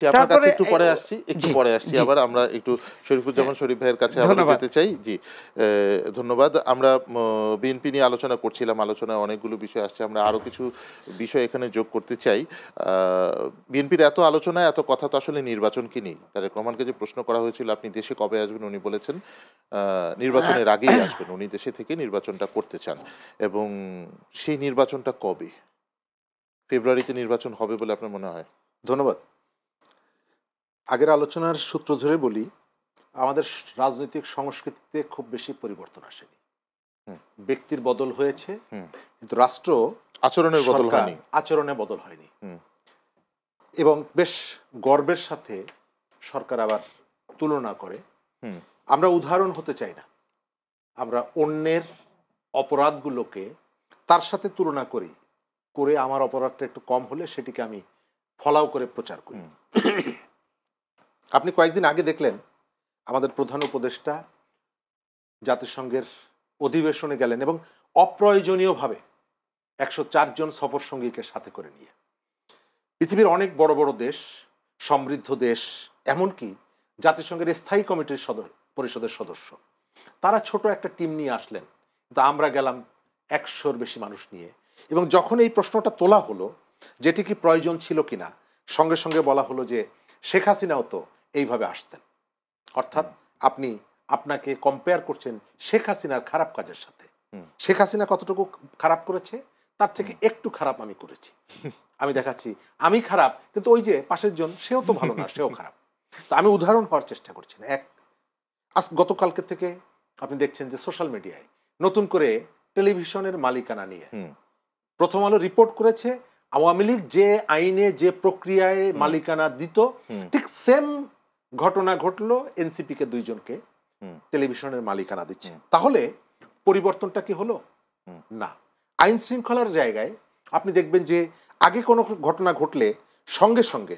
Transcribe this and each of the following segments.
আপনার কাছে একটু পরে আসছি, আবার আমরা একটু শরীফুজ্জামান শরীফ ভাইয়ের কাছে আবার যেতে চাই। জি, ধন্যবাদ। আমরা বিএনপি নিয়ে আলোচনা করছিলাম, আলোচনায় অনেকগুলো বিষয় আসছে, আমরা আরো কিছু বিষয় এখানে যোগ করতে চাই। বিএনপির এত আলোচনা, এত কথা তো আসলে নির্বাচন কি নেই। তারেক রহমানকে যে প্রশ্ন করা হয়েছিল আপনি দেশে কবে আসবেন, উনি বলেছেন নির্বাচনের আগেই আসবেন, উনি দেশে থেকে নির্বাচনটা করতে চান। এবং সেই নির্বাচনটা কবে? ফেব্রুয়ারিতে নির্বাচন হবে বলে আপনার মনে হয়? ধন্যবাদ। আগের আলোচনার সূত্র ধরে বলি, আমাদের রাজনৈতিক সংস্কৃতিতে খুব বেশি পরিবর্তন আসেনি। ব্যক্তির বদল হয়েছে, কিন্তু রাষ্ট্র আচরণের বদল হয়নি। আচরণে বদল হয়নি। এবং বেশ গর্বের সাথে সরকার আবার তুলনা করে। আমরা উদাহরণ হতে চাই না, আমরা অন্যের অপরাধগুলোকে তার সাথে তুলনা করি, করে আমার অপরাধটা একটু কম হলে সেটিকে আমি ফলাও করে প্রচার করি। আপনি কয়েকদিন আগে দেখলেন আমাদের প্রধান উপদেষ্টা জাতিসংঘের অধিবেশনে গেলেন এবং অপ্রয়োজনীয়ভাবে 104 জন সফর সঙ্গীকে সাথে করে নিয়ে। পৃথিবীর অনেক বড় বড় দেশ, সমৃদ্ধ দেশ, এমনকি জাতিসংঘের স্থায়ী কমিটির পরিষদের সদস্য, তারা ছোট একটা টিম নিয়ে আসলেন, কিন্তু আমরা গেলাম 100-র বেশি মানুষ নিয়ে। এবং যখন এই প্রশ্নটা তোলা হলো যেটি কি প্রয়োজন ছিল কিনা, সঙ্গে সঙ্গে বলা হলো যে শেখ হাসিনাও তো এইভাবে আসতেন। অর্থাৎ আপনি আপনাকে কম্পেয়ার করছেন শেখ হাসিনার খারাপ কাজের সাথে। শেখ হাসিনা কতটুকু খারাপ করেছে তার থেকে একটু খারাপ আমি করেছি। আমি দেখাচ্ছি আমি খারাপ, কিন্তু ওই যে পাশের জন সেও তো ভালো না, সেও খারাপ। তো আমি উদাহরণ হওয়ার চেষ্টা করছি না। গতকালকে থেকে আপনি দেখছেন যে সোশ্যাল মিডিয়ায় নতুন করে টেলিভিশনের মালিকানা নিয়ে প্রথম আলো রিপোর্ট করেছে, আওয়ামী লীগ যে আইনে যে প্রক্রিয়ায় মালিকানা দিত ঠিক সেম ঘটনা ঘটলো, এনসিপি কে 2 জনকে টেলিভিশনের মালিকানা দিচ্ছে। তাহলে পরিবর্তনটা কি হলো? না। আইন শৃঙ্খলার জায়গায় আপনি দেখবেন যে আগে কোনো ঘটনা ঘটলে সঙ্গে সঙ্গে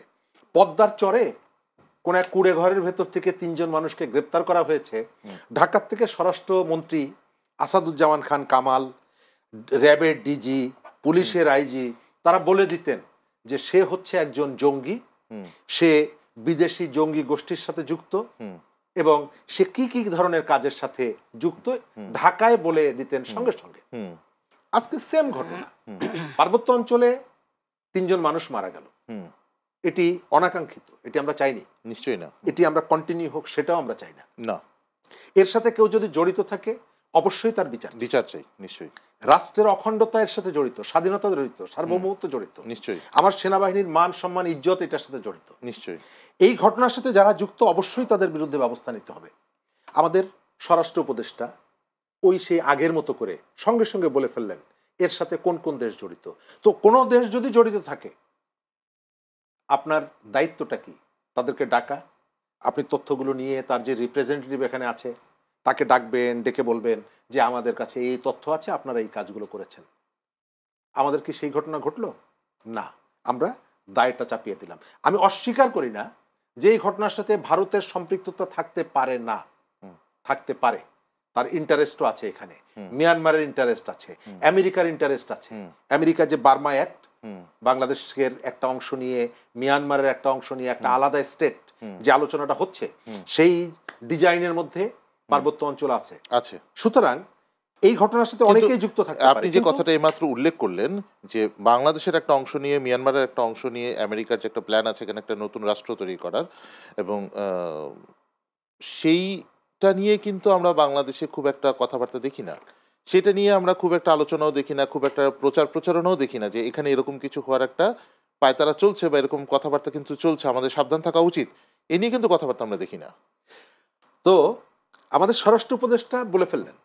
পদ্মার চরে কোন এক কুড়ে ঘরের ভেতর থেকে 3 জন মানুষকে গ্রেপ্তার করা হয়েছে। ঢাকা থেকে স্বরাষ্ট্রমন্ত্রী আসাদুজ্জামান খান কামাল, র্যাবের ডিজি, পুলিশের আইজি, তারা বলে দিতেন যে সে হচ্ছে একজন জঙ্গি, সে বিদেশি জঙ্গি গোষ্ঠীর সাথে যুক্ত এবং সে কি কি ধরনের কাজের সাথে যুক্ত ঢাকায় বলে দিতেন সঙ্গে সঙ্গে। আজকে সেম ঘটনা, পার্বত্য অঞ্চলে 3 জন মানুষ মারা গেল, এটি অনাকাঙ্ক্ষিত, এটি আমরা চাইনি। নিশ্চয়ই না। এটি আমরা কন্টিনিউ হোক সেটাও আমরা চাই না। না, এর সাথে কেউ যদি জড়িত থাকে অবশ্যই তার বিচার চাই। নিশ্চয়ই। রাষ্ট্রের অখণ্ডতা এর সাথে জড়িত, স্বাধীনতা জড়িত, সার্বভৌমত্ব জড়িত, নিশ্চয়ই। আমার সেনাবাহিনীর মান সম্মান ইজ্জত এটার সাথে জড়িত। নিশ্চয়ই। এই ঘটনার সাথে যারা যুক্ত অবশ্যই তাদের বিরুদ্ধে ব্যবস্থা নিতে হবে। আমাদের স্বরাষ্ট্র উপদেষ্টা ওই সেই আগের মতো করে সঙ্গে সঙ্গে বলে ফেললেন এর সাথে কোন কোন দেশ জড়িত। তো কোনো দেশ যদি জড়িত থাকে আপনার দায়িত্বটা কি? তাদেরকে ডাকা, আপনি তথ্যগুলো নিয়ে তার যে রিপ্রেজেন্টেটিভ এখানে আছে তাকে ডাকবেন, ডেকে বলবেন যে আমাদের কাছে এই তথ্য আছে, আপনারা এই কাজগুলো করেছেন। আমাদের কি সেই ঘটনা ঘটলো? না, আমরা দায়টা চাপিয়ে দিলাম। আমি অস্বীকার করি না যে এই ঘটনার সাথে ভারতের সম্পৃক্ততা থাকতে পারে না, থাকতে পারে, তার ইন্টারেস্টও আছে এখানে, মিয়ানমারের ইন্টারেস্ট আছে, আমেরিকার ইন্টারেস্ট আছে। আমেরিকা যে বার্মা অ্যাক্ট, বাংলাদেশের একটা অংশ নিয়ে মিয়ানমারের একটা অংশ নিয়ে একটা আলাদা স্টেট যে আলোচনাটা হচ্ছে, সেই ডিজাইনের মধ্যে পার্বত্য অঞ্চল আছে। সুতরাং এই ঘটনার সাথে অনেকেই যুক্ত থাকতে পারে। আপনি যে কথাটা এইমাত্র উল্লেখ করলেন যে বাংলাদেশের একটা অংশ নিয়ে মিয়ানমারের একটা অংশ নিয়ে আমেরিকার যে একটা প্ল্যান আছে এখানে একটা নতুন রাষ্ট্র তৈরি করার, এবং সেইটা নিয়ে কিন্তু আমরা বাংলাদেশে খুব একটা কথাবার্তা দেখি না, সেটা নিয়ে আমরা খুব একটা আলোচনাও দেখি না, খুব একটা প্রচারণাও দেখি না যে এখানে এরকম কিছু হওয়ার একটা পায়তারা চলছে বা এরকম কথাবার্তা কিন্তু চলছে, আমাদের সাবধান থাকা উচিত, এ নিয়ে কিন্তু কথাবার্তা আমরা দেখি না। তো আমাদের স্বরাষ্ট্র উপদেষ্টা বলে ফেললেন।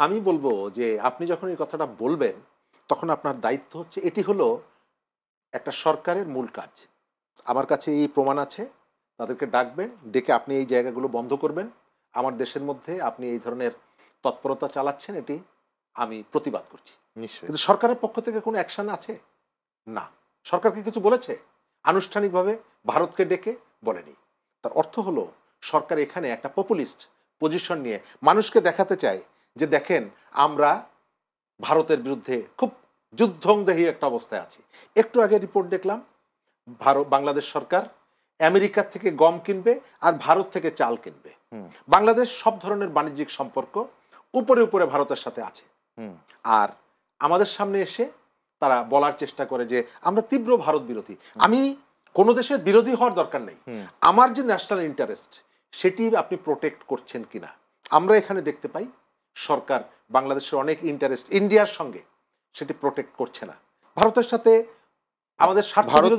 আমি বলবো যে আপনি যখন এই কথাটা বলবেন তখন আপনার দায়িত্ব হচ্ছে, এটি হলো একটা সরকারের মূল কাজ। আমার কাছে এই প্রমাণ আছে, তাদেরকে ডাকবেন, ডেকে আপনি এই জায়গাগুলো বন্ধ করবেন, আমার দেশের মধ্যে আপনি এই ধরনের তৎপরতা চালাচ্ছেন, এটি আমি প্রতিবাদ করছি। কিন্তু সরকারের পক্ষ থেকে কোনো অ্যাকশন আছে না। সরকারকে কিছু বলেছে আনুষ্ঠানিকভাবে? ভারতকে ডেকে বলেনি। তার অর্থ হলো সরকার এখানে একটা পপুলিস্ট পজিশন নিয়ে মানুষকে দেখাতে চায় যে দেখেন আমরা ভারতের বিরুদ্ধে খুব যুদ্ধংদেহী একটা অবস্থায় আছি। একটু আগে রিপোর্ট দেখলাম বাংলাদেশ সরকার আমেরিকা থেকে গম কিনবে আর ভারত থেকে চাল কিনবে। বাংলাদেশ সব ধরনের বাণিজ্যিক সম্পর্ক উপরে উপরে ভারতের সাথে আছে। আর আমাদের সামনে এসে তারা বলার চেষ্টা করে যে আমরা তীব্র ভারত বিরোধী। আমি কোনো দেশের বিরোধী হওয়ার দরকার নেই, আমার যে ন্যাশনাল ইন্টারেস্ট সেটি আপনি প্রোটেক্ট করছেন কিনা। আমরা এখানে দেখতে পাই সরকার বাংলাদেশের অনেক ইন্টারেস্ট ইন্ডিয়ার সঙ্গে সেটি প্রোটেক্ট করছে না। ভারতের সাথে আমাদের ভারত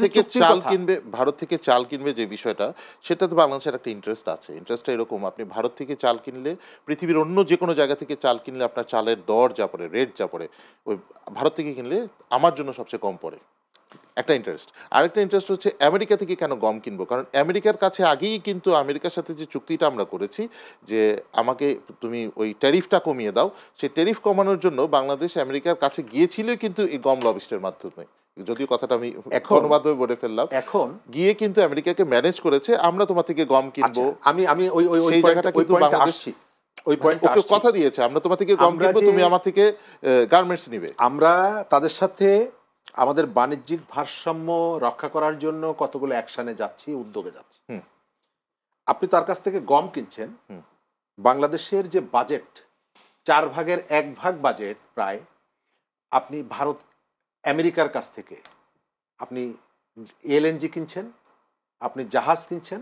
থেকে চাল কিনবে যে বিষয়টা, সেটা তো বাংলাদেশের একটা ইন্টারেস্ট আছে। ইন্টারেস্টটা এরকম, আপনি ভারত থেকে চাল কিনলে, পৃথিবীর অন্য যে কোনো জায়গা থেকে চাল কিনলে আপনার চালের দর যা পড়ে, রেট যা পড়ে, ওই ভারত থেকে কিনলে আমার জন্য সবচেয়ে কম পড়ে, একটা ইন্টারেস্ট। আরেকটা ইন্টারেস্ট হচ্ছে আমেরিকা থেকে কেন গম কিনবো, কারণ আমেরিকার কাছে আগেই কিন্তু আমেরিকার সাথে যে চুক্তিটা আমরা করেছি যে আমাকে তুমি ওই ট্যারিফটা কমিয়ে দাও, সেই ট্যারিফ কমানোর জন্য বাংলাদেশ আমেরিকার কাছে গিয়েছিল কিন্তু এই গম লবিস্টের মাধ্যমে, যদিও কথাটা আমি গণমাধ্যমে বলে ফেললাম, এখন গিয়ে কিন্তু আমেরিকাকে ম্যানেজ করেছে আমরা তোমার থেকে গম কিনবো। আমি ওই জায়গাটা কিন্তু বাংলাদেশ ওই পয়েন্ট কথা দিয়েছে, আমরা তোমার থেকে গম কিনবো, তুমি আমার থেকে গার্মেন্টস নিবে। আমরা তাদের সাথে আমাদের বাণিজ্যিক ভারসাম্য রক্ষা করার জন্য কতগুলো অ্যাকশনে যাচ্ছি, উদ্যোগে যাচ্ছি। আপনি তার কাছ থেকে গম কিনছেন, বাংলাদেশের যে বাজেট 4 ভাগের 1 ভাগ বাজেট প্রায় আপনি ভারত আমেরিকার কাছ থেকে আপনি এলএনজি কিনছেন, আপনি জাহাজ কিনছেন,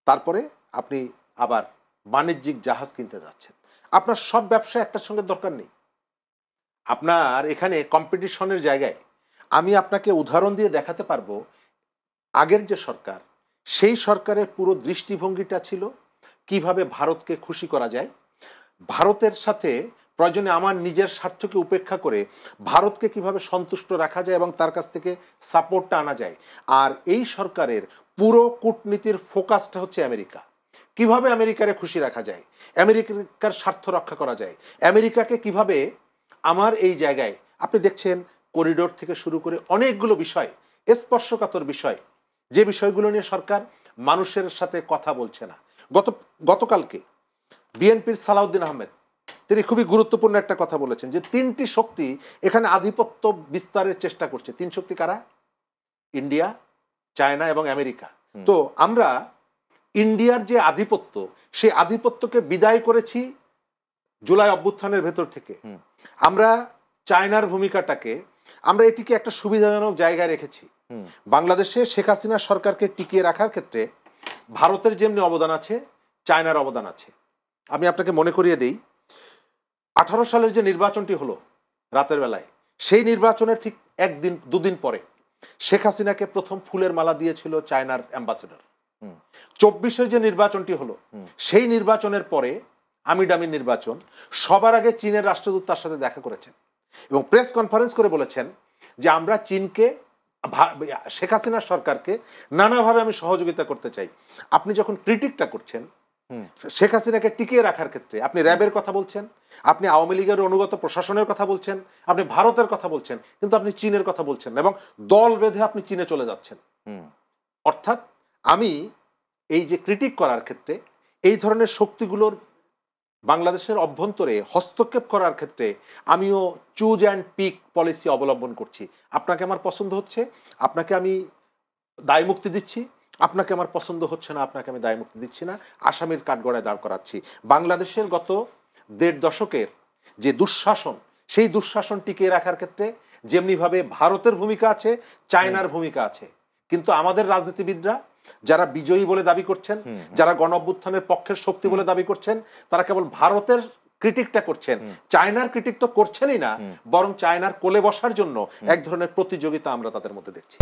তারপরে আপনি আবার বাণিজ্যিক জাহাজ কিনতে যাচ্ছেন। আপনার সব ব্যবসা একটার সঙ্গে দরকার নেই। আপনার এখানে কম্পিটিশনের জায়গায় আমি আপনাকে উদাহরণ দিয়ে দেখাতে পারবো, আগের যে সরকার, সেই সরকারের পুরো দৃষ্টিভঙ্গিটা ছিল কিভাবে ভারতকে খুশি করা যায়, ভারতের সাথে প্রয়োজনে আমার নিজের স্বার্থকে উপেক্ষা করে ভারতকে কিভাবে সন্তুষ্ট রাখা যায় এবং তার কাছ থেকে সাপোর্টটা আনা যায়। আর এই সরকারের পুরো কূটনীতির ফোকাসটা হচ্ছে আমেরিকা, কিভাবে আমেরিকারে খুশি রাখা যায়, আমেরিকার স্বার্থ রক্ষা করা যায়, আমেরিকাকে কিভাবে আমার এই জায়গায়, আপনি দেখছেন করিডোর থেকে শুরু করে অনেকগুলো বিষয়, স্পর্শকাতর বিষয়, যে বিষয়গুলো নিয়ে সরকার মানুষের সাথে কথা বলছে না। গতকালকে বিএনপির সালাউদ্দিন আহমেদ তিনি খুবই গুরুত্বপূর্ণ একটা কথা বলেছেন যে 3টি শক্তি এখানে আধিপত্য বিস্তারের চেষ্টা করছে। 3 শক্তি কারা? ইন্ডিয়া, চায়না এবং আমেরিকা। তো আমরা ইন্ডিয়ার যে আধিপত্য, সেই আধিপত্যকে বিদায় করেছি জুলাই অভ্যুত্থানের ভেতর থেকে। আমরা চায়নার ভূমিকাটাকে, আমরা এটিকে একটা সুবিধাজনক জায়গায় রেখেছি। বাংলাদেশে শেখ হাসিনা সরকারকে টিকিয়ে রাখার ক্ষেত্রে ভারতের যেমনি অবদান আছে, চায়নার অবদান আছে। আমি আপনাকে মনে করিয়ে দেই, 18 সালের যে নির্বাচনটি হলো রাতের বেলায়, সেই নির্বাচনের ঠিক 1-2 দিন পরে শেখ হাসিনাকে প্রথম ফুলের মালা দিয়েছিল চায়নার অ্যাম্বাসেডর। 24-এর যে নির্বাচনটি হলো, সেই নির্বাচনের পরে আমিডামির নির্বাচন, সবার আগে চীনের রাষ্ট্রদূত তার সাথে দেখা করেছেন এবং প্রেস কনফারেন্স করে বলেছেন যে আমরা চীনকে, শেখ হাসিনা সরকারকে নানাভাবে আমি সহযোগিতা করতে চাই। আপনি যখন ক্রিটিকটা করছেন শেখ হাসিনাকে টিকিয়ে রাখার ক্ষেত্রে, আপনি র্যাবের কথা বলছেন, আপনি আওয়ামী লীগের অনুগত প্রশাসনের কথা বলছেন, আপনি ভারতের কথা বলছেন, কিন্তু আপনি চীনের কথা বলছেন না এবং দল বেঁধে আপনি চীনে চলে যাচ্ছেন। অর্থাৎ আমি এই যে ক্রিটিক করার ক্ষেত্রে এই ধরনের শক্তিগুলোর বাংলাদেশের অভ্যন্তরে হস্তক্ষেপ করার ক্ষেত্রে আমিও চুজ অ্যান্ড পিক পলিসি অবলম্বন করছি। আপনাকে আমার পছন্দ হচ্ছে, আপনাকে আমি দায় মুক্তি দিচ্ছি, আপনাকে আমার পছন্দ হচ্ছে না, আপনাকে আমি দায় মুক্তি দিচ্ছি না, আসামির কাঠগড়ায় দাঁড় করাচ্ছি। বাংলাদেশের গত 1.5 দশকের যে দুঃশাসন, সেই দুঃশাসন টিকিয়ে রাখার ক্ষেত্রে যেমনিভাবে ভারতের ভূমিকা আছে, চায়নার ভূমিকা আছে। কিন্তু আমাদের রাজনীতিবিদরা যারা বিজয়ী বলে দাবি করছেন, যারা গণ অভ্যুত্থানের পক্ষের শক্তি বলে দাবি করছেন, তারা কেবল ভারতের ক্রিটিকটা করছেন, চায়নার ক্রিটিক তো করছেনই না, বরং চায়নার কোলে বসার জন্য এক ধরনের প্রতিযোগিতা আমরা তাদের মধ্যে দেখছি।